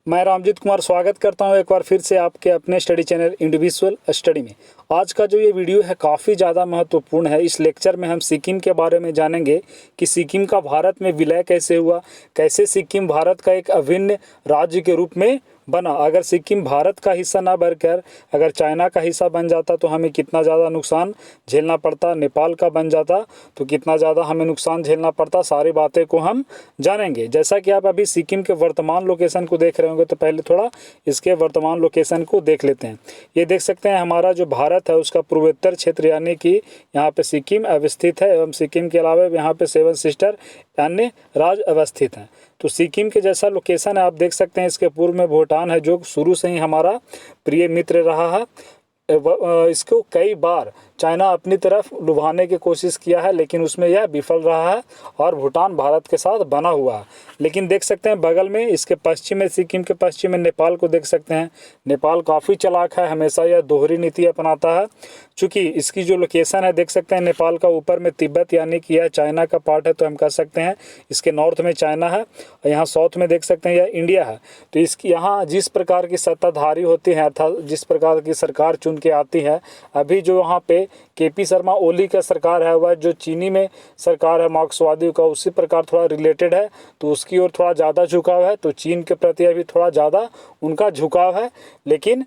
मैं रामजीत कुमार स्वागत करता हूं एक बार फिर से आपके अपने स्टडी चैनल इंडिविजुअल स्टडी में। आज का जो ये वीडियो है काफ़ी ज़्यादा महत्वपूर्ण है। इस लेक्चर में हम सिक्किम के बारे में जानेंगे कि सिक्किम का भारत में विलय कैसे हुआ, कैसे सिक्किम भारत का एक अभिन्न राज्य के रूप में बना। अगर सिक्किम भारत का हिस्सा ना बनकर अगर चाइना का हिस्सा बन जाता तो हमें कितना ज़्यादा नुकसान झेलना पड़ता, नेपाल का बन जाता तो कितना ज़्यादा हमें नुकसान झेलना पड़ता, सारी बातें को हम जानेंगे। जैसा कि आप अभी सिक्किम के वर्तमान लोकेशन को देख रहे होंगे तो पहले थोड़ा इसके वर्तमान लोकेशन को देख लेते हैं। ये देख सकते हैं हमारा जो भारत है उसका पूर्वोत्तर क्षेत्र यानी कि यहाँ पे सिक्किम अवस्थित है एवं सिक्किम के अलावा यहाँ पे 7 सिस्टर अन्य राज्य अवस्थित हैं। तो सिक्किम के जैसा लोकेशन है, आप देख सकते हैं। इसके पूर्व में भूटान है जो शुरू से ही हमारा प्रिय मित्र रहा है। इसको कई बार चाइना अपनी तरफ लुभाने की कोशिश किया है लेकिन उसमें यह विफल रहा है और भूटान भारत के साथ बना हुआ है। लेकिन देख सकते हैं बगल में इसके पश्चिम में, सिक्किम के पश्चिम में नेपाल को देख सकते हैं। नेपाल काफ़ी चालाक है, हमेशा यह दोहरी नीति अपनाता है। चूँकि इसकी जो लोकेशन है देख सकते हैं, नेपाल का ऊपर में तिब्बत यानी कि यह चाइना का पार्ट है तो हम कह सकते हैं इसके नॉर्थ में चाइना है और यहाँ साउथ में देख सकते हैं यह इंडिया है। तो इसकी यहाँ जिस प्रकार की सत्ताधारी होती है अर्थात जिस प्रकार की सरकार चुन के आती है, अभी जो वहाँ पे केपी शर्मा ओली का सरकार है वह जो चीनी में सरकार है मार्क्सवादी का, उसी प्रकार थोड़ा रिलेटेड है तो उसकी ओर थोड़ा ज़्यादा झुकाव है। तो चीन के प्रति अभी थोड़ा ज़्यादा उनका झुकाव है, लेकिन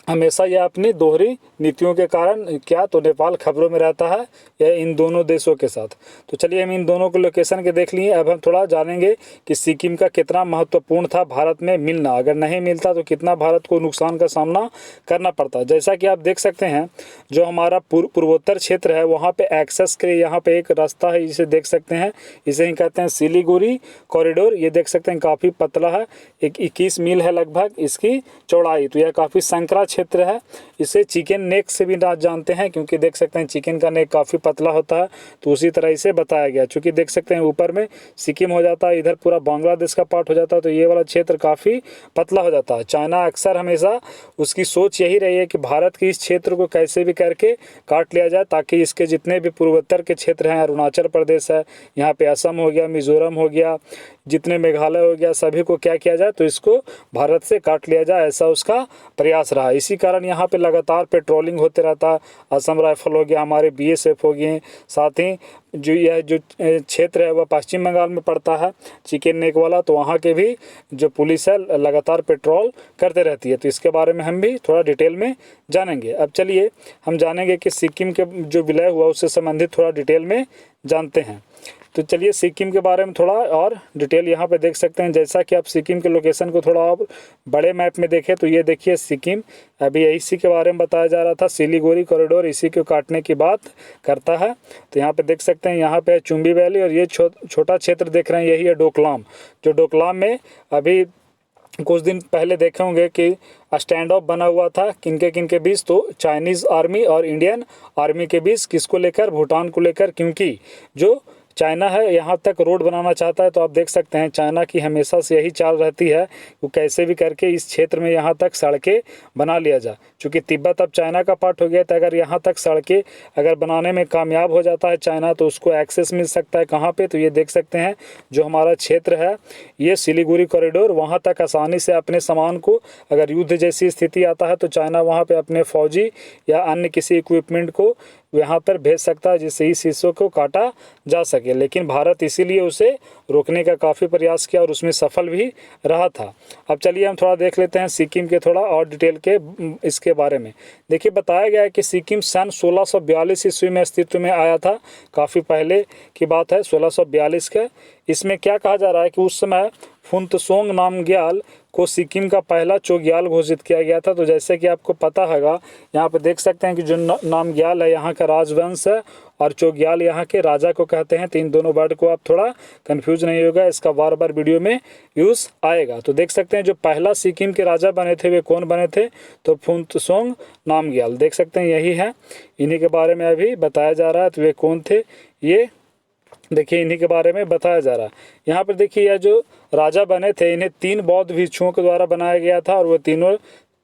हमेशा यह अपनी दोहरी नीतियों के कारण क्या तो नेपाल खबरों में रहता है यह इन दोनों देशों के साथ। तो चलिए हम इन दोनों के लोकेशन के देख लिए। अब हम थोड़ा जानेंगे कि सिक्किम का कितना महत्वपूर्ण था भारत में मिलना। अगर नहीं मिलता तो कितना भारत को नुकसान का सामना करना पड़ता। जैसा कि आप देख सकते हैं जो हमारा पूर्वोत्तर क्षेत्र है वहाँ पर एक्सेस के लिए यहाँ पर एक रास्ता है, इसे देख सकते हैं। इसे ही कहते हैं सिलीगुड़ी कॉरिडोर। ये देख सकते हैं काफ़ी पतला है, 21 मील है लगभग इसकी चौड़ाई। तो यह काफ़ी संकरा क्षेत्र है। इसे चिकन नेक से भी ना जानते हैं क्योंकि देख सकते हैं चिकन का नेक काफ़ी पतला होता है, तो उसी तरह इसे बताया गया। चूँकि देख सकते हैं ऊपर में सिक्किम हो जाता है, इधर पूरा बांग्लादेश का पार्ट हो जाता है, तो ये वाला क्षेत्र काफ़ी पतला हो जाता है। चाइना अक्सर हमेशा उसकी सोच यही रही है कि भारत के इस क्षेत्र को कैसे भी करके काट लिया जाए ताकि इसके जितने भी पूर्वोत्तर के क्षेत्र हैं, अरुणाचल प्रदेश है, यहाँ पे असम हो गया, मिजोरम हो गया, जितने मेघालय हो गया, सभी को क्या किया जाए तो इसको भारत से काट लिया जाए, ऐसा उसका प्रयास रहा। इसी कारण यहाँ पे लगातार पेट्रोलिंग होते रहता है। असम राइफल हो गया, हमारे बीएसएफ हो गए, साथ ही जो यह जो क्षेत्र है वह पश्चिम बंगाल में पड़ता है चिकन नेक वाला, तो वहाँ के भी जो पुलिस है लगातार पेट्रोल करते रहती है। तो इसके बारे में हम भी थोड़ा डिटेल में जानेंगे। अब चलिए हम जानेंगे कि सिक्किम के जो विलय हुआ उससे संबंधित थोड़ा डिटेल में जानते हैं। तो चलिए सिक्किम के बारे में थोड़ा और डिटेल यहाँ पे देख सकते हैं। जैसा कि आप सिक्किम के लोकेशन को थोड़ा और बड़े मैप में देखें तो ये देखिए सिक्किम अभी इसी के बारे में बताया जा रहा था। सिलीगुड़ी कॉरिडोर इसी को काटने की बात करता है। तो यहाँ पे देख सकते हैं यहाँ पे चुम्बी वैली और ये छोटा क्षेत्र देख रहे हैं यही है डोकलाम। जो डोकलाम में अभी कुछ दिन पहले देखे होंगे कि स्टैंड ऑफ बना हुआ था किनके बीच, तो चाइनीज़ आर्मी और इंडियन आर्मी के बीच। किसको लेकर? भूटान को लेकर, क्योंकि जो चाइना है यहाँ तक रोड बनाना चाहता है। तो आप देख सकते हैं चाइना की हमेशा से यही चाल रहती है वो कैसे भी करके इस क्षेत्र में यहाँ तक सड़कें बना लिया जाए। क्योंकि तिब्बत अब चाइना का पार्ट हो गया तो अगर यहाँ तक सड़कें अगर बनाने में कामयाब हो जाता है चाइना तो उसको एक्सेस मिल सकता है कहाँ पे? तो ये देख सकते हैं जो हमारा क्षेत्र है ये सिलीगुड़ी कॉरिडोर, वहाँ तक आसानी से अपने सामान को अगर युद्ध जैसी स्थिति आता है तो चाइना वहाँ पर अपने फौजी या अन्य किसी इक्विपमेंट को यहाँ पर भेज सकता है जिससे इस हिस्सों को काटा जा सके। लेकिन भारत इसीलिए उसे रोकने का काफ़ी प्रयास किया और उसमें सफल भी रहा था। अब चलिए हम थोड़ा देख लेते हैं सिक्किम के थोड़ा और डिटेल के इसके बारे में। देखिए बताया गया है कि सिक्किम सन 1642 ईस्वी में अस्तित्व में आया था। काफ़ी पहले की बात है 1642 का। इसमें क्या कहा जा रहा है कि उस समय फुनत्सोंग नामग्याल को सिक्किम का पहला चोग्याल घोषित किया गया था। तो जैसे कि आपको पता होगा यहाँ पे देख सकते हैं कि जो नामग्याल है यहाँ का राजवंश है और चोग्याल यहाँ के राजा को कहते हैं। तो इन दोनों वर्ड को आप थोड़ा कंफ्यूज नहीं होगा, इसका बार बार वीडियो में यूज़ आएगा। तो देख सकते हैं जो पहला सिक्किम के राजा बने थे वे कौन बने थे? तो फुनत्सोंग नामग्याल। देख सकते हैं यही है, इन्हीं के बारे में अभी बताया जा रहा है। तो वे कौन थे ये देखिए इन्हीं के बारे में बताया जा रहा है। यहाँ पर देखिए यह जो राजा बने थे इन्हें 3 बौद्ध भिक्षुओं के द्वारा बनाया गया था और वो तीनों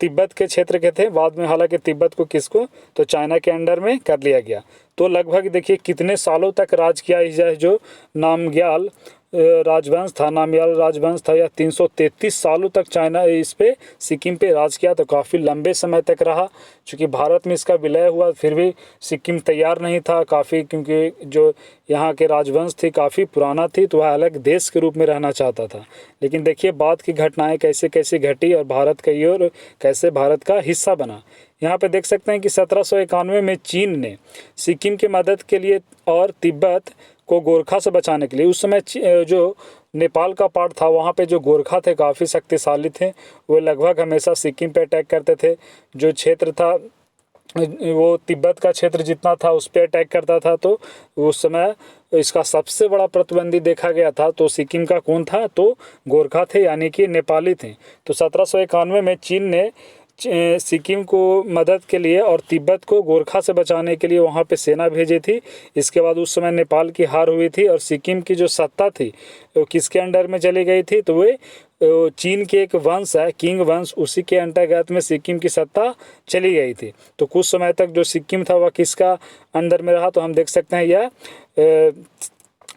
तिब्बत के क्षेत्र के थे। बाद में हालांकि तिब्बत को किसको तो चाइना के अंडर में कर लिया गया। तो लगभग देखिए कितने सालों तक राज किया यह जो नामग्याल राजवंश था, नामयाल राजवंश था। यह 333 सालों तक चाइना इस पे सिक्किम पे राज किया, तो काफ़ी लंबे समय तक रहा। चूँकि भारत में इसका विलय हुआ फिर भी सिक्किम तैयार नहीं था काफ़ी, क्योंकि जो यहाँ के राजवंश थी काफ़ी पुराना थी, तो वह अलग देश के रूप में रहना चाहता था। लेकिन देखिए बाद की घटनाएं कैसे कैसे घटी और भारत का ये और कैसे भारत का हिस्सा बना। यहाँ पे देख सकते हैं कि 1791 में चीन ने सिक्किम की मदद के लिए और तिब्बत को गोरखा से बचाने के लिए, उस समय जो नेपाल का पार्ट था वहाँ पे जो गोरखा थे काफ़ी शक्तिशाली थे, वो लगभग हमेशा सिक्किम पे अटैक करते थे। जो क्षेत्र था वो तिब्बत का क्षेत्र जितना था उस पर अटैक करता था, तो उस समय इसका सबसे बड़ा प्रतिबंधी देखा गया था तो सिक्किम का कौन था, तो गोरखा थे, यानी कि नेपाली थे। तो 1791 में चीन ने सिक्किम को मदद के लिए और तिब्बत को गोरखा से बचाने के लिए वहाँ पे सेना भेजी थी। इसके बाद उस समय नेपाल की हार हुई थी और सिक्किम की जो सत्ता थी वो किसके अंडर में चली गई थी, तो वे चीन के एक वंश है किंग वंश, उसी के अंतर्गत में सिक्किम की सत्ता चली गई थी। तो कुछ समय तक जो सिक्किम था वह किसका अंडर में रहा, तो हम देख सकते हैं यह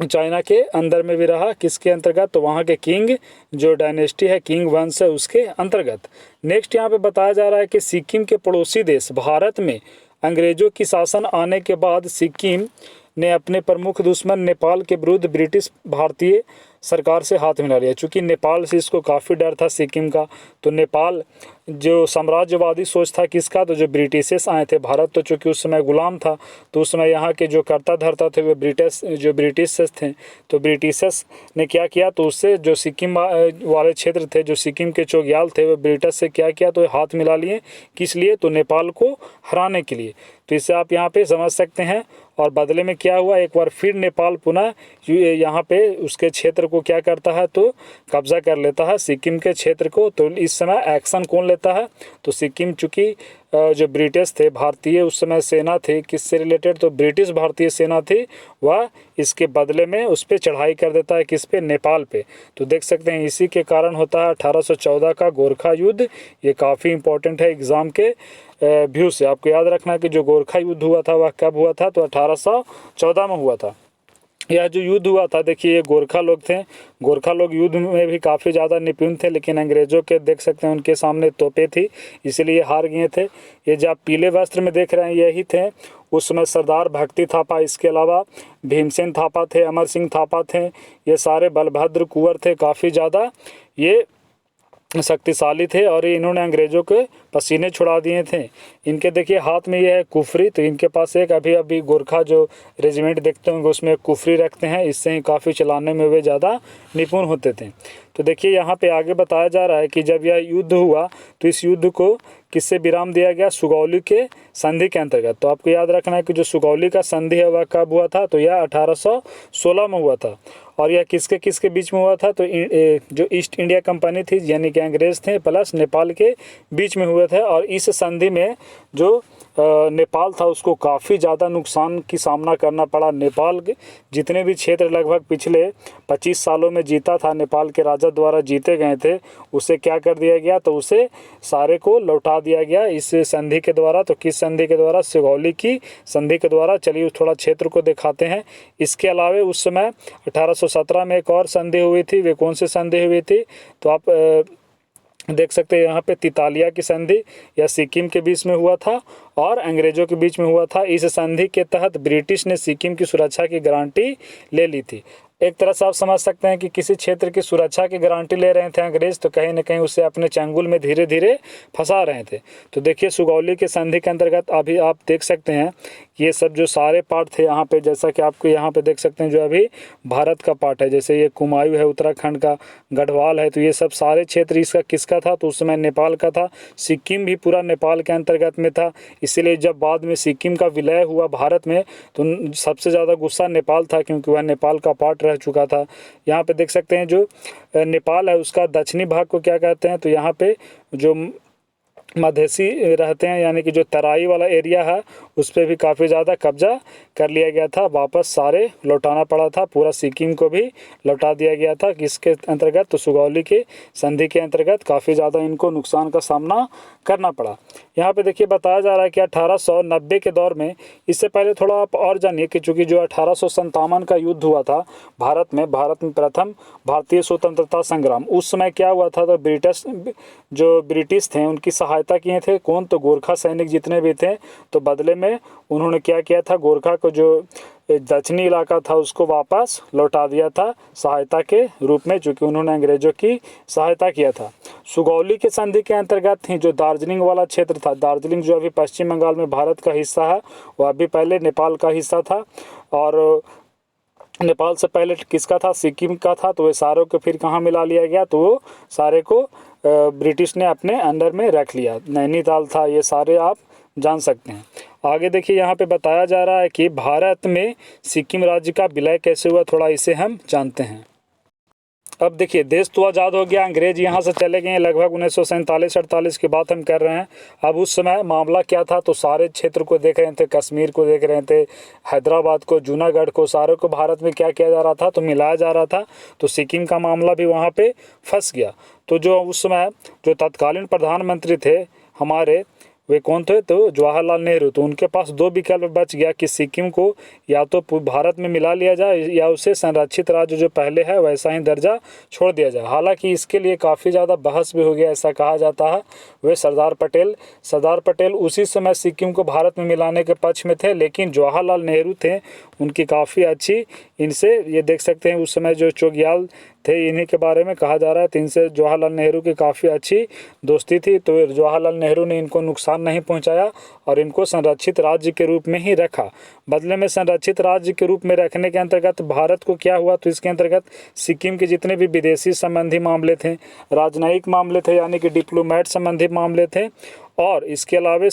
चाइना के अंदर में भी रहा। किसके अंतर्गत, तो वहाँ के किंग जो डायनेस्टी है किंग वंश है उसके अंतर्गत। नेक्स्ट यहाँ पे बताया जा रहा है कि सिक्किम के पड़ोसी देश भारत में अंग्रेजों की शासन आने के बाद सिक्किम ने अपने प्रमुख दुश्मन नेपाल के विरुद्ध ब्रिटिश भारतीय सरकार से हाथ मिला लिया। चूँकि नेपाल से इसको काफ़ी डर था सिक्किम का, तो नेपाल जो साम्राज्यवादी सोच था किसका, तो जो ब्रिटिशर्स आए थे भारत, तो चूँकि उस समय गुलाम था, तो उस समय यहाँ के जो कर्ता धर्ता थे वो ब्रिटिशर्स थे। तो ब्रिटिशर्स ने क्या किया, तो उससे जो सिक्किम वाले क्षेत्र थे, जो सिक्किम के चोग्याल थे, वो ब्रिटिश से क्या किया, तो हाथ मिला लिए। किस लिए, तो नेपाल को हराने के लिए। तो इससे आप यहाँ पे समझ सकते हैं। और बदले में क्या हुआ, एक बार फिर नेपाल पुनः यहाँ पे उसके क्षेत्र को क्या करता है, तो कब्जा कर लेता है सिक्किम के क्षेत्र को। तो इस समय एक्शन कौन लेता है, तो सिक्किम, चूँकि जो ब्रिटिश थे भारतीय उस समय सेना थी किससे रिलेटेड, तो ब्रिटिश भारतीय सेना थी, वह इसके बदले में उस पर चढ़ाई कर देता है, किस पे, नेपाल पे। तो देख सकते हैं इसी के कारण होता है 1814 का गोरखा युद्ध। ये काफ़ी इंपॉर्टेंट है एग्ज़ाम के व्यू से। आपको याद रखना है कि जो गोरखा युद्ध हुआ था वह कब हुआ था, तो 1814 में हुआ था। यह जो युद्ध हुआ था, देखिए ये गोरखा लोग थे। गोरखा लोग युद्ध में भी काफ़ी ज़्यादा निपुण थे, लेकिन अंग्रेज़ों के देख सकते हैं उनके सामने तोपें थी, इसलिए हार गए थे। ये जो आप पीले वस्त्र में देख रहे हैं यही थे उस समय सरदार भक्ति थापा, इसके अलावा भीमसेन थापा थे, अमर सिंह थापा थे, ये सारे बलभद्र कुंवर थे, काफ़ी ज़्यादा ये शक्तिशाली थे और इन्होंने अंग्रेज़ों के पसीने छुड़ा दिए थे। इनके देखिए हाथ में ये है कुफरी, तो इनके पास एक अभी गोरखा जो रेजिमेंट देखते होंगे उसमें कुफरी रखते हैं, इससे ही काफ़ी चलाने में वे ज़्यादा निपुण होते थे। तो देखिए यहाँ पे आगे बताया जा रहा है कि जब यह युद्ध हुआ तो इस युद्ध को किससे विराम दिया गया, सुगौली के संधि के अंतर्गत। तो आपको याद रखना है कि जो सुगौली का संधि है वह कब हुआ था, तो यह 1816 में हुआ था। और यह किसके किसके बीच में हुआ था, तो जो ईस्ट इंडिया कंपनी थी यानी कि अंग्रेज़ थे प्लस नेपाल के बीच में हुए थे। और इस संधि में जो नेपाल था उसको काफ़ी ज़्यादा नुकसान की सामना करना पड़ा। नेपाल के जितने भी क्षेत्र लगभग पिछले 25 सालों में जीता था, नेपाल के राजा द्वारा जीते गए थे, उसे क्या कर दिया गया, तो उसे सारे को लौटा दिया गया इस संधि के द्वारा। तो किस संधि के द्वारा, सुगौली की संधि के द्वारा। चलिए थोड़ा क्षेत्र को दिखाते हैं। इसके अलावा उस समय 1817 में एक और संधि हुई थी, वे कौन सी संधि हुई थी, तो आप देख सकते हैं यहाँ पे तितालिया की संधि, यह सिक्किम के बीच में हुआ था और अंग्रेज़ों के बीच में हुआ था। इस संधि के तहत ब्रिटिश ने सिक्किम की सुरक्षा की गारंटी ले ली थी। एक तरह से आप समझ सकते हैं कि किसी क्षेत्र की सुरक्षा की गारंटी ले रहे थे अंग्रेज़, तो कहीं ना कहीं उसे अपने चंगुल में धीरे धीरे फंसा रहे थे। तो देखिए सुगौली के संधि के अंतर्गत अभी आप देख सकते हैं ये सब जो सारे पार्ट थे यहाँ पे, जैसा कि आपको यहाँ पे देख सकते हैं जो अभी भारत का पार्ट है, जैसे ये कुमायूं है उत्तराखंड का, गढ़वाल है, तो ये सब सारे क्षेत्र इसका किसका था, तो उस समय नेपाल का था। सिक्किम भी पूरा नेपाल के अंतर्गत में था, इसीलिए जब बाद में सिक्किम का विलय हुआ भारत में तो सबसे ज़्यादा गुस्सा नेपाल था, क्योंकि वह नेपाल का पार्ट रह चुका था। यहाँ पे देख सकते हैं जो नेपाल है उसका दक्षिणी भाग को क्या कहते हैं, तो यहाँ पे जो मधेसी रहते हैं, यानी कि जो तराई वाला एरिया है उस पर भी काफ़ी ज़्यादा कब्जा कर लिया गया था। वापस सारे लौटाना पड़ा था, पूरा सिक्किम को भी लौटा दिया गया था। किसके अंतर्गत? तो सुगौली के संधि के अंतर्गत काफ़ी ज़्यादा इनको नुकसान का सामना करना पड़ा। यहाँ पे देखिए बताया जा रहा है कि 1890 के दौर में, इससे पहले थोड़ा आप और जानिए कि चूँकि जो 1857 का युद्ध हुआ था भारत में प्रथम भारतीय स्वतंत्रता संग्राम, उस समय क्या हुआ था? तो ब्रिटिश थे उनकी सहायता किए थे कौन? तो गोरखा सैनिक जितने भी थे, तो बदले में उन्होंने क्या किया था? गोरखा को जो दक्षिणी इलाका था उसको वापस लौटा दिया था सहायता के रूप में, जो कि उन्होंने अंग्रेजों की सहायता किया था। सुगौली के संधि के अंतर्गत थी जो दार्जिलिंग वाला क्षेत्र था, दार्जिलिंग जो अभी पश्चिम बंगाल में भारत का हिस्सा है, वह अभी पहले नेपाल का हिस्सा था, और नेपाल से पहले किसका था? सिक्किम का था। तो वे सारों को फिर कहाँ मिला लिया गया? तो वो सारे को ब्रिटिश ने अपने अंडर में रख लिया। नैनीताल था, ये सारे आप जान सकते हैं। आगे देखिए यहाँ पे बताया जा रहा है कि भारत में सिक्किम राज्य का विलय कैसे हुआ, थोड़ा इसे हम जानते हैं। अब देखिए देश तो आज़ाद हो गया, अंग्रेज यहाँ से चले गए लगभग 1947-48 की बात हम कर रहे हैं। अब उस समय मामला क्या था? तो सारे क्षेत्र को देख रहे थे, कश्मीर को देख रहे थे, हैदराबाद को, जूनागढ़ को, सारे को भारत में क्या किया जा रहा था? तो मिलाया जा रहा था। तो सिक्किम का मामला भी वहाँ पे फंस गया। तो जो उस समय जो तत्कालीन प्रधानमंत्री थे हमारे, वे कौन थे? तो जवाहरलाल नेहरू। तो उनके पास दो विकल्प बच गया कि सिक्किम को या तो भारत में मिला लिया जाए या उसे संरक्षित राज्य जो पहले है वैसा ही दर्जा छोड़ दिया जाए। हालांकि इसके लिए काफ़ी ज़्यादा बहस भी हो गया, ऐसा कहा जाता है। वे सरदार पटेल उसी समय सिक्किम को भारत में मिलाने के पक्ष में थे, लेकिन जवाहरलाल नेहरू थे, उनकी काफ़ी अच्छी इनसे, ये देख सकते हैं उस समय जो चोग्याल थे, इन्हीं के बारे में कहा जा रहा है। तो इनसे जवाहरलाल नेहरू की काफ़ी अच्छी दोस्ती थी। तो जवाहरलाल नेहरू ने इनको नुकसान नहीं पहुंचाया और इनको संरक्षित राज्य के रूप में ही रखा। बदले में संरक्षित राज्य के रूप में रखने के अंतर्गत भारत को क्या हुआ? तो इसके अंतर्गत सिक्किम के जितने भी विदेशी संबंधी मामले थे, राजनयिक मामले थे, यानी कि डिप्लोमेट संबंधी मामले थे, और इसके अलावा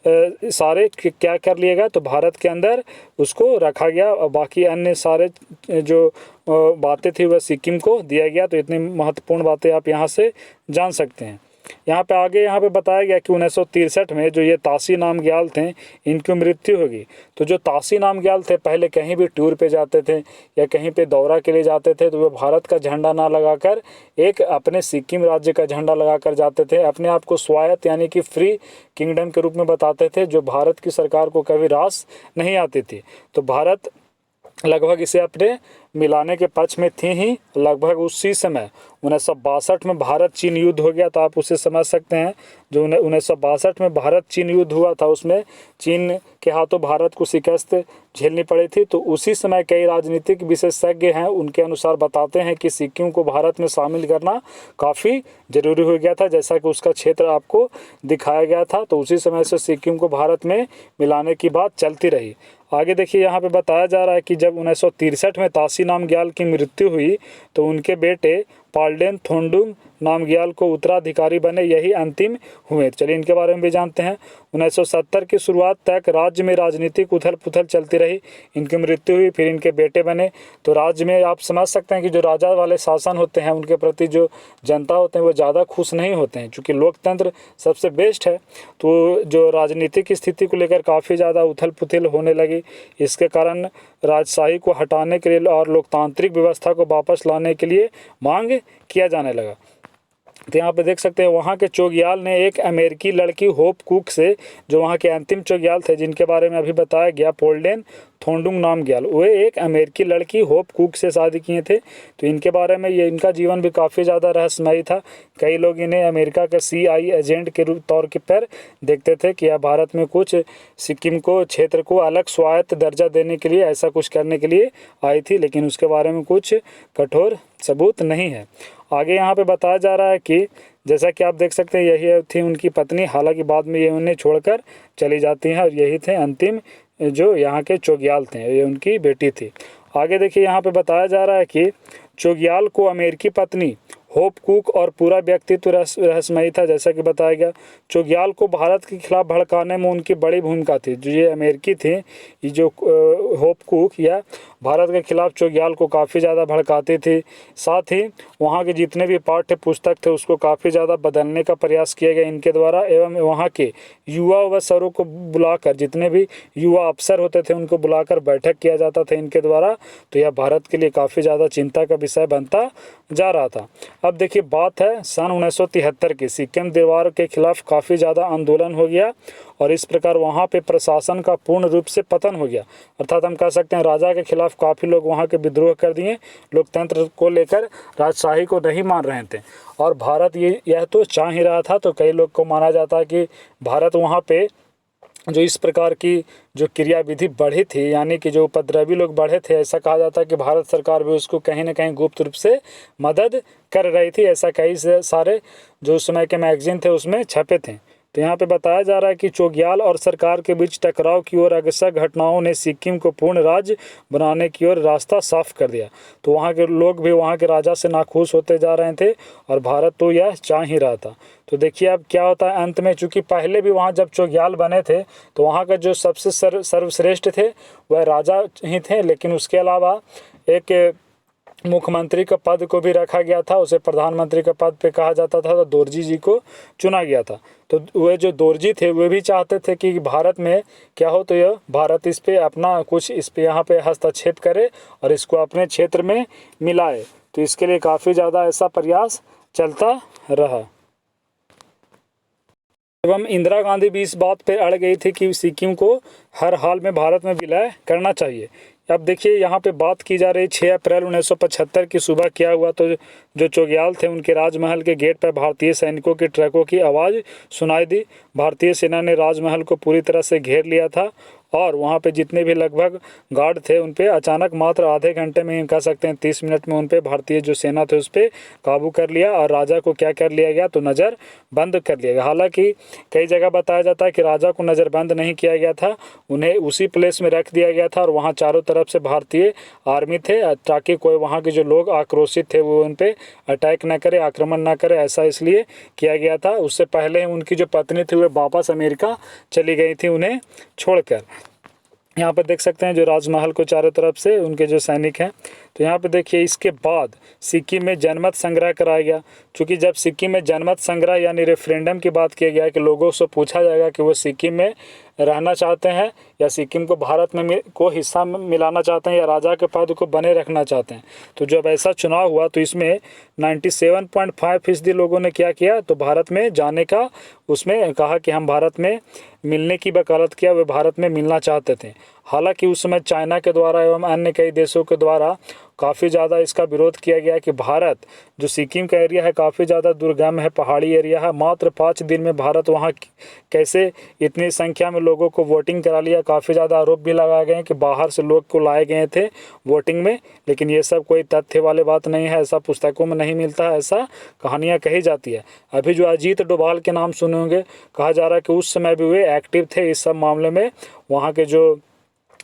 सारे क्या कर लिए गए? तो भारत के अंदर उसको रखा गया और बाकी अन्य सारे जो बातें थी वह सिक्किम को दिया गया। तो इतनी महत्वपूर्ण बातें आप यहाँ से जान सकते हैं। यहाँ पे आगे यहाँ पे बताया गया कि 1963 में जो ये तासी नामग्याल थे, इनकी मृत्यु होगी। तो जो तासी नामग्याल थे पहले कहीं भी टूर पे जाते थे या कहीं पे दौरा के लिए जाते थे, तो वो भारत का झंडा ना लगाकर एक अपने सिक्किम राज्य का झंडा लगाकर जाते थे। अपने आप को स्वायत्त यानी कि फ्री किंगडम के रूप में बताते थे, जो भारत की सरकार को कभी रास नहीं आती थी। तो भारत लगभग इसे अपने मिलाने के पक्ष में थी ही। लगभग उसी समय 1962 में भारत चीन युद्ध हो गया, तो आप उसे समझ सकते हैं। जो 1962 में भारत चीन युद्ध हुआ था, उसमें चीन के हाथों भारत को शिकस्त झेलनी पड़ी थी। तो उसी समय कई राजनीतिक विशेषज्ञ हैं, उनके अनुसार बताते हैं कि सिक्किम को भारत में शामिल करना काफ़ी ज़रूरी हो गया था, जैसा कि उसका क्षेत्र आपको दिखाया गया था। तो उसी समय से सिक्किम को भारत में मिलाने की बात चलती रही। आगे देखिए यहाँ पे बताया जा रहा है कि जब 1963 में तासी नामग्याल की मृत्यु हुई, तो उनके बेटे पाल्डेन थोंडुंग नामग्याल को उत्तराधिकारी बने, यही अंतिम हुए। चलिए इनके बारे में भी जानते हैं। 1970 की शुरुआत तक राज्य में राजनीतिक उथल पुथल चलती रही, इनकी मृत्यु हुई, फिर इनके बेटे बने। तो राज्य में आप समझ सकते हैं कि जो राजा वाले शासन होते हैं उनके प्रति जो जनता होते हैं वो ज़्यादा खुश नहीं होते हैं, चूँकि लोकतंत्र सबसे बेस्ट है। तो जो राजनीतिक स्थिति को लेकर काफ़ी ज़्यादा उथल पुथल होने लगी, इसके कारण राजशाही को हटाने के लिए और लोकतांत्रिक व्यवस्था को वापस लाने के लिए मांग किया जाने लगा। तो यहाँ पे देख सकते हैं वहाँ के चोग्याल ने एक अमेरिकी लड़की होप कुक से, जो वहाँ के अंतिम चोग्याल थे जिनके बारे में अभी बताया गया, पोल्डेन थोंडुंग नामग्याल, वे एक अमेरिकी लड़की होप कुक से शादी किए थे। तो इनके बारे में ये इनका जीवन भी काफ़ी ज़्यादा रहस्यमयी था। कई लोग इन्हें अमेरिका का CIA एजेंट के तौर पर देखते थे कि यह भारत में कुछ सिक्किम को क्षेत्र को अलग स्वायत्त दर्जा देने के लिए ऐसा कुछ करने के लिए आई थी, लेकिन उसके बारे में कुछ कठोर सबूत नहीं है। आगे यहाँ पे बताया जा रहा है कि जैसा कि आप देख सकते हैं यही थी उनकी पत्नी, हालांकि बाद में ये उन्हें छोड़कर चली जाती हैं, और यही थे अंतिम जो यहाँ के चोग्याल थे, ये उनकी बेटी थी। आगे देखिए यहाँ पे बताया जा रहा है कि चोग्याल को अमेरिकी पत्नी होप कुक और पूरा व्यक्तित्व रहस्यमयी था। जैसा कि बताया गया, चोग्याल को भारत के खिलाफ भड़काने में उनकी बड़ी भूमिका थी। जो ये अमेरिकी थी, ये जो होप कुक या भारत के खिलाफ चोग्याल को काफ़ी ज़्यादा भड़काती थी। साथ ही वहाँ के जितने भी पाठ्य पुस्तक थे उसको काफ़ी ज़्यादा बदलने का प्रयास किया गया इनके द्वारा, एवं वहाँ के युवा अफसरों को बुलाकर, जितने भी युवा अफसर होते थे उनको बुलाकर बैठक किया जाता था इनके द्वारा। तो यह भारत के लिए काफ़ी ज़्यादा चिंता का विषय बनता जा रहा था। अब देखिए बात है सन 1973 की, सिक्किम दीवार के खिलाफ काफ़ी ज़्यादा आंदोलन हो गया और इस प्रकार वहाँ पे प्रशासन का पूर्ण रूप से पतन हो गया। अर्थात हम कह सकते हैं राजा के खिलाफ काफ़ी लोग वहाँ के विद्रोह कर दिए, लोकतंत्र को लेकर राजशाही को नहीं मान रहे थे और भारत यह तो चाह ही रहा था। तो कई लोग को माना जाता है कि भारत वहाँ पे जो इस प्रकार की जो क्रियाविधि बढ़ी थी, यानी कि जो उपद्रवी लोग बढ़े थे, ऐसा कहा जाता है कि भारत सरकार भी उसको कहीं ना कहीं गुप्त रूप से मदद कर रही थी। ऐसा कई सारे जो उस समय के मैगजीन थे उसमें छपे थे। तो यहाँ पे बताया जा रहा है कि चोग्याल और सरकार के बीच टकराव की ओर अग्रसर घटनाओं ने सिक्किम को पूर्ण राज्य बनाने की ओर रास्ता साफ कर दिया। तो वहाँ के लोग भी वहाँ के राजा से नाखुश होते जा रहे थे और भारत तो यह चाह ही रहा था। तो देखिए अब क्या होता है अंत में, चूँकि पहले भी वहाँ जब चोग्याल बने थे तो वहाँ का जो सबसे सर्वश्रेष्ठ थे वह राजा ही थे, लेकिन उसके अलावा एक मुख्यमंत्री का पद को भी रखा गया था, उसे प्रधानमंत्री का पद पे कहा जाता था। तो दोरजी जी को चुना गया था। तो वे जो दोरजी थे वे भी चाहते थे कि भारत में क्या हो, तो यह भारत इस पे अपना कुछ इस पे यहाँ पे हस्तक्षेप करे और इसको अपने क्षेत्र में मिलाए। तो इसके लिए काफ़ी ज़्यादा ऐसा प्रयास चलता रहा। एवं इंदिरा गांधी भी इस बात पे अड़ गई थी कि सिक्किम को हर हाल में भारत में विलय करना चाहिए। अब देखिए यहाँ पे बात की जा रही 6 अप्रैल 1975 की सुबह क्या हुआ। तो जो चोग्याल थे उनके राजमहल के गेट पर भारतीय सैनिकों के ट्रकों की आवाज़ सुनाई दी। भारतीय सेना ने राजमहल को पूरी तरह से घेर लिया था और वहाँ पे जितने भी लगभग गार्ड थे उन पे अचानक मात्र आधे घंटे में ही कह सकते हैं 30 मिनट में उन पे भारतीय जो सेना थे उस पर काबू कर लिया और राजा को क्या कर लिया गया, तो नज़र बंद कर लिया गया। हालांकि कई जगह बताया जाता है कि राजा को नज़र बंद नहीं किया गया था, उन्हें उसी प्लेस में रख दिया गया था और वहाँ चारों तरफ से भारतीय आर्मी थे ताकि कोई वहाँ के जो लोग आक्रोशित थे वो उन पर अटैक ना करे, आक्रमण ना करे। ऐसा इसलिए किया गया था। उससे पहले उनकी जो पत्नी थी वे वापस अमेरिका चली गई थी उन्हें छोड़कर। यहाँ पर देख सकते हैं जो राजमहल को चारों तरफ से उनके जो सैनिक हैं। तो यहाँ पे देखिए इसके बाद सिक्किम में जनमत संग्रह कराया गया। क्योंकि जब सिक्किम में जनमत संग्रह यानी रेफरेंडम की बात किया गया कि लोगों से पूछा जाएगा कि वो सिक्किम में रहना चाहते हैं या सिक्किम को भारत में को हिस्सा में मिलाना चाहते हैं या राजा के पद को बने रखना चाहते हैं। तो जब ऐसा चुनाव हुआ तो इसमें 97.5% लोगों ने क्या किया, तो भारत में जाने का उसमें कहा कि हम भारत में मिलने की वकालत किया, वे भारत में मिलना चाहते थे। हालांकि उस समय चाइना के द्वारा एवं अन्य कई देशों के द्वारा काफ़ी ज़्यादा इसका विरोध किया गया कि भारत जो सिक्किम का एरिया है काफ़ी ज़्यादा दुर्गम है, पहाड़ी एरिया है। मात्र 5 दिन में भारत वहाँ कैसे इतनी संख्या में लोगों को वोटिंग करा लिया। काफ़ी ज़्यादा आरोप भी लगाए गए कि बाहर से लोग को लाए गए थे वोटिंग में, लेकिन ये सब कोई तथ्य वाले बात नहीं है, ऐसा पुस्तकों में नहीं मिलता है, ऐसा कहानियाँ कही जाती है। अभी जो अजीत डोभाल के नाम सुने होंगे, कहा जा रहा है कि उस समय भी वे एक्टिव थे इस सब मामले में। वहाँ के जो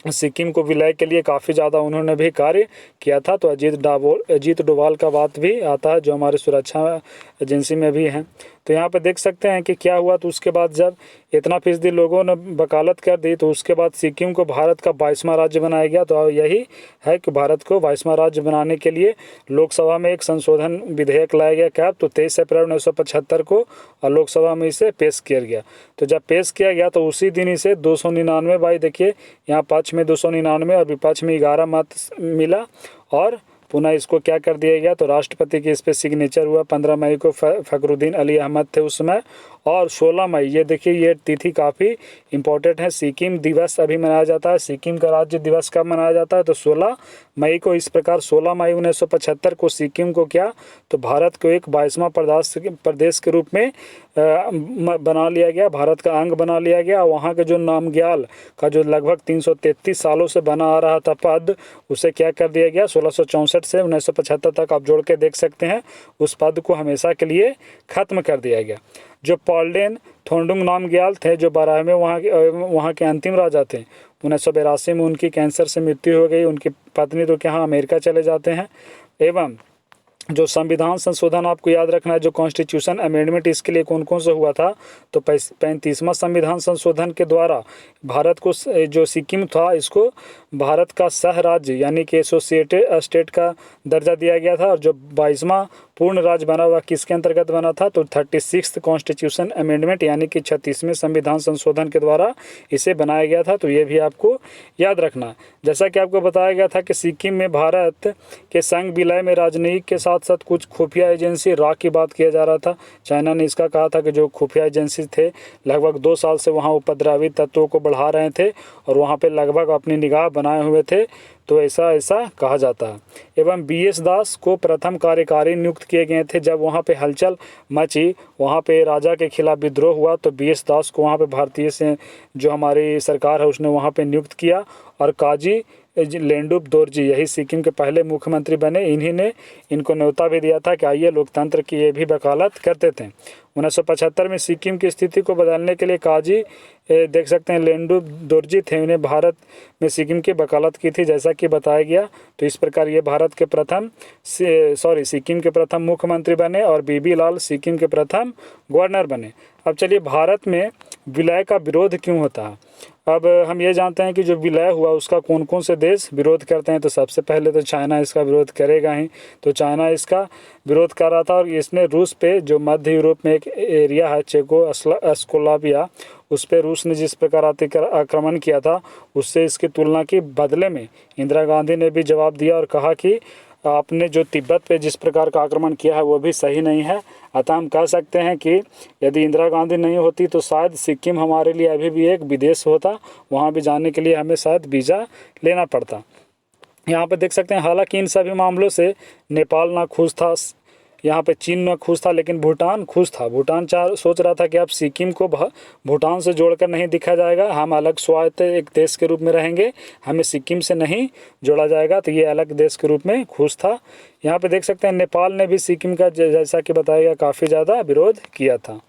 सिक्किम को विलय के लिए काफ़ी ज़्यादा उन्होंने भी कार्य किया था। तो अजीत डोभाल का बात भी आता है जो हमारे सुरक्षा एजेंसी में भी हैं। तो यहाँ पे देख सकते हैं कि क्या हुआ। तो उसके बाद जब इतना फीसदी लोगों ने वकालत कर दी तो उसके बाद सिक्किम को भारत का 22वां राज्य बनाया गया। तो यही है कि भारत को 22वां राज्य बनाने के लिए लोकसभा में एक संशोधन विधेयक लाया गया। क्या तो 23 अप्रैल 1975 को और लोकसभा में इसे पेश किया गया। तो जब पेश किया गया तो उसी दिन इसे 299 बाई देखिए यहाँ पक्ष में 299 और विपक्ष में 11 मत मिला और पुनः इसको क्या कर दिया गया, तो राष्ट्रपति के इस पर सिग्नेचर हुआ। 15 मई को फ़खरुद्दीन अली अहमद थे उस समय और 16 मई, ये देखिए ये तिथि काफ़ी इम्पोर्टेंट है। सिक्किम दिवस अभी मनाया जाता है। सिक्किम का राज्य दिवस कब मनाया जाता है, तो 16 मई को। इस प्रकार 16 मई 1975 को सिक्किम को क्या, तो भारत को एक 22वां प्रदेश के रूप में बना लिया गया, भारत का अंग बना लिया गया। वहाँ के जो नामग्याल का जो लगभग 333 सालों से बना आ रहा था पद, उसे क्या कर दिया गया 1664 से 1975 तक आप जोड़ के देख सकते हैं, उस पद को हमेशा के लिए ख़त्म कर दिया गया। जो पॉल्डेन थोंडुंग नामग्याल थे जो 12वें वहाँ के अंतिम राजा थे, 1982 में उनकी कैंसर से मृत्यु हो गई। उनकी पत्नी तो क्या अमेरिका चले जाते हैं। एवं जो संविधान संशोधन आपको याद रखना है, जो कॉन्स्टिट्यूशन अमेंडमेंट, इसके लिए कौन कौन सा हुआ था, तो 35वां संविधान संशोधन के द्वारा भारत को जो सिक्किम था इसको भारत का सह राज्य यानी कि एसोसिएटेड स्टेट का दर्जा दिया गया था। और जो 22वां पूर्ण राज्य बना हुआ किसके अंतर्गत बना था, तो 36th कॉन्स्टिट्यूशन अमेंडमेंट यानी कि 36वें संविधान संशोधन के द्वारा इसे बनाया गया था। तो ये भी आपको याद रखना। जैसा कि आपको बताया गया था कि सिक्किम में भारत के संग विलय में राजनीति के साथ साथ कुछ खुफिया एजेंसी रा की बात किया जा रहा था। चाइना ने इसका कहा था कि जो खुफिया एजेंसी थे लगभग 2 साल से वहाँ उपद्रवी तत्वों को बढ़ा रहे थे और वहाँ पे लगभग अपनी निगाह बनाए हुए थे, तो ऐसा कहा जाता है। एवं BS दास को प्रथम कार्यकारी नियुक्त किए गए थे। जब वहाँ पे हलचल मची, वहाँ पे राजा के खिलाफ विद्रोह हुआ, तो BS दास को वहाँ पे भारतीय से जो हमारी सरकार है उसने वहाँ पे नियुक्त किया। और काजी लेंडुप दोरजी यही सिक्किम के पहले मुख्यमंत्री बने। इन्हीं ने इनको न्योता भी दिया था कि आइए लोकतंत्र की ये भी वकालत करते थे। 1975 में सिक्किम की स्थिति को बदलने के लिए काजी देख सकते हैं लेंडुप दोरजी थे, उन्हें भारत में सिक्किम की वकालत की थी जैसा कि बताया गया। तो इस प्रकार ये भारत के सिक्किम के प्रथम मुख्यमंत्री बने और BB लाल सिक्किम के प्रथम गवर्नर बने। अब चलिए भारत में विलय का विरोध क्यों होता है। अब हम ये जानते हैं कि जो विलय हुआ उसका कौन कौन से देश विरोध करते हैं। तो सबसे पहले तो चाइना इसका विरोध करेगा ही। तो चाइना इसका विरोध कर रहा था और इसने रूस पे, जो मध्य यूरोप में एक एरिया है चेकोस्लोवाकिया, उस पर रूस ने जिस प्रकार आक्रमण किया था उससे इसकी तुलना की। बदले में इंदिरा गांधी ने भी जवाब दिया और कहा कि आपने जो तिब्बत पे जिस प्रकार का आक्रमण किया है वो भी सही नहीं है। अतः हम कह सकते हैं कि यदि इंदिरा गांधी नहीं होती तो शायद सिक्किम हमारे लिए अभी भी एक विदेश होता, वहाँ भी जाने के लिए हमें शायद वीज़ा लेना पड़ता। यहाँ पे देख सकते हैं हालांकि इन सभी मामलों से नेपाल ना खुश था, यहाँ पे चीन न खुश था, लेकिन भूटान खुश था। भूटान सोच रहा था कि अब सिक्किम को भूटान से जोड़कर नहीं दिखा जाएगा, हम अलग स्वायत्त एक देश के रूप में रहेंगे, हमें सिक्किम से नहीं जोड़ा जाएगा। तो ये अलग देश के रूप में खुश था। यहाँ पे देख सकते हैं नेपाल ने भी सिक्किम का जैसा कि बताया गया काफ़ी ज़्यादा विरोध किया था।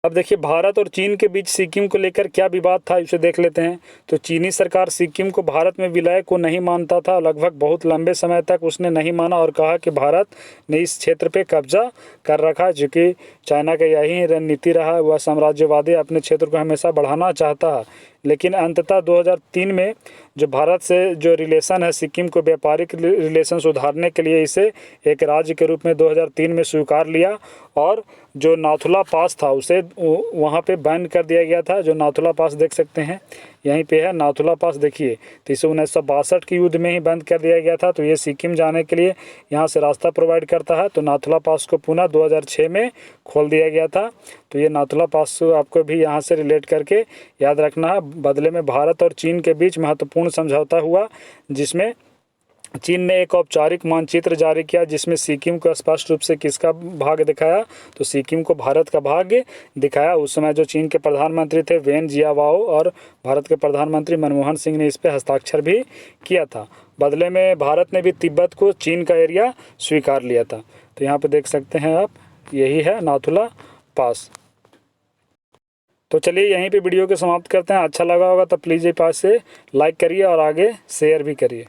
अब देखिए भारत और चीन के बीच सिक्किम को लेकर क्या विवाद था, इसे देख लेते हैं। तो चीनी सरकार सिक्किम को भारत में विलय को नहीं मानता था। लगभग बहुत लंबे समय तक उसने नहीं माना और कहा कि भारत ने इस क्षेत्र पे कब्जा कर रखा, जो कि चाइना का यही रणनीति रहा। वह साम्राज्यवादी अपने क्षेत्र को हमेशा बढ़ाना चाहता है। लेकिन अंततः 2003 में जो भारत से जो रिलेशन है सिक्किम को व्यापारिक रिलेशन सुधारने के लिए इसे एक राज्य के रूप में 2003 में स्वीकार लिया और जो नाथुला पास था उसे वहाँ पे बैन कर दिया गया था। जो नाथुला पास देख सकते हैं यहीं पे है नाथुला पास, देखिए। तो इसे 1962 के युद्ध में ही बंद कर दिया गया था। तो ये सिक्किम जाने के लिए यहाँ से रास्ता प्रोवाइड करता है। तो नाथुला पास को पुनः 2006 में खोल दिया गया था। तो ये नाथुला पास आपको भी यहाँ से रिलेट करके याद रखना है। बदले में भारत और चीन के बीच महत्वपूर्ण समझौता हुआ, जिसमें चीन ने एक औपचारिक मानचित्र जारी किया जिसमें सिक्किम को स्पष्ट रूप से किसका भाग दिखाया, तो सिक्किम को भारत का भाग दिखाया। उस समय जो चीन के प्रधानमंत्री थे वेन जियाबाओ और भारत के प्रधानमंत्री मनमोहन सिंह ने इस पर हस्ताक्षर भी किया था। बदले में भारत ने भी तिब्बत को चीन का एरिया स्वीकार लिया था। तो यहाँ पर देख सकते हैं आप, यही है नाथुला पास। तो चलिए यहीं पे वीडियो को समाप्त करते हैं। अच्छा लगा होगा तो प्लीज़ ये पास से लाइक करिए और आगे शेयर भी करिए।